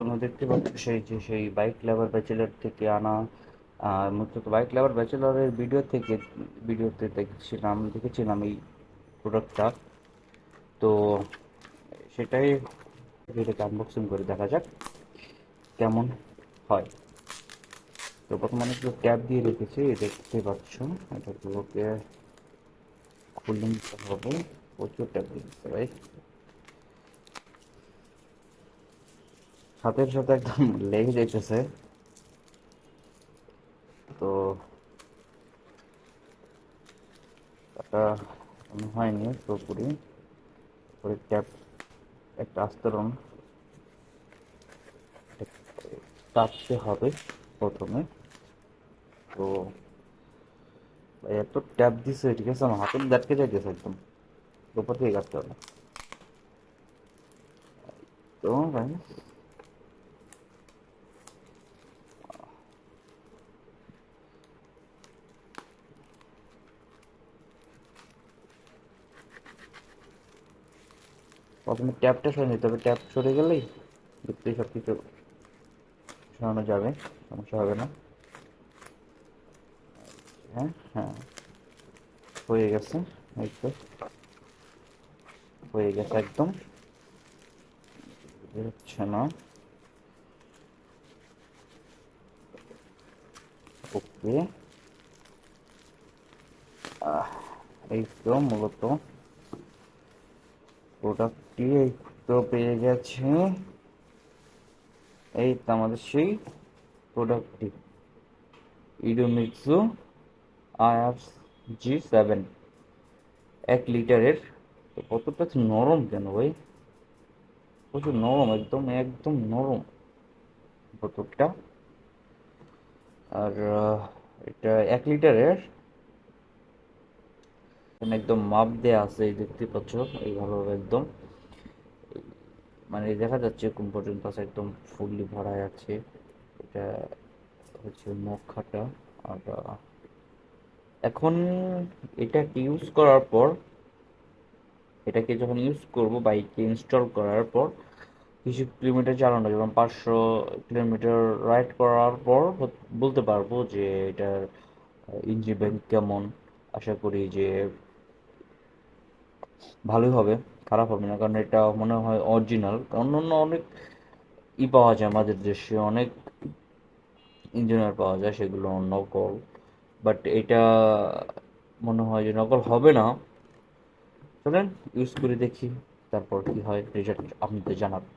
তোমরা দেখতে পাচ্ছ সেই বাইক লাভার ব্যাচেলর থেকে আনা, মূলত বাইক লাভার ব্যাচেলরের ভিডিওতে দেখেছিলাম এই প্রোডাক্টটা। তো সেটাই ভিডিওতে আনবক্সিং করে দেখা যাক কেমন হয়। তো প্রথমে অনেকগুলো ট্যাব দিয়ে রেখেছি, দেখতে পাচ্ছ। এটাগুলোকে খুলে নিতে হবে। প্রচুর ট্যাব দিয়ে দিচ্ছে ভাই, হাতের সাথে একদম লেগে যাইতেছে। তো এটা হয়নি পুরোপুরি। পরে ট্যাব একটা আস্তরণ কাটতে হবে প্রথমে। তো ভাই এত ট্যাব দিছে, ঠিক আছে, আমার হাতের দাঁতকে যাইতেছে একদম। উপর থেকে কাটতে হবে। তো ভাই প্রথমে ট্যাবটা সরিয়ে নিতে হবে। ট্যাব সরে গেলেই দেখতেই সব কিছু সরানো যাবে, সমস্যা হবে না। হ্যাঁ হ্যাঁ, হয়ে গেছে। এই তো হয়ে গেছে একদম। হচ্ছে না। ওকে, এই তো মূলত প্রোডাক্টটি এই তো পেয়ে গেছে। এই তো আমাদের সেই প্রোডাক্টটি, ইডোমিৎসু IRG7, 1 লিটারের। তো কতটা নরম কেন ভাই, প্রচুর নরম, একদম একদম নরম বোতলটা। আর এটা 1 লিটারের। এখানে একদম মাপ দেয়া আছে, এই দেখতে পাচ্ছ, এই ভালোভাবে একদম, মানে দেখা যাচ্ছে কোন পর্যন্ত আছে, একদম ফুললি ভরা আছে। এটা হচ্ছে মুখাটা। আর এখন এটাকে ইউজ করার পর, এটাকে যখন ইউজ করব বাইকে ইনস্টল করার পর কিছু কিলোমিটার চালানো, যেমন 500 কিলোমিটার রাইড করার পর বলতে পারবো যে এটার ইঞ্জিন ব্যাকআপ কেমন। আশা করি যে ভালোই হবে, খারাপ হবে না, কারণ এটা মনে হয় অরিজিনাল। অন্য অনেক পাওয়া যায় আমাদের দেশে, অনেক ইঞ্জিনিয়ার পাওয়া যায়, সেগুলো নকল। বাট এটা মনে হয় যে নকল হবে না। চলেন ইউজ করে দেখি, তারপর কি হয় রেজাল্ট আপনাদের জানাবো।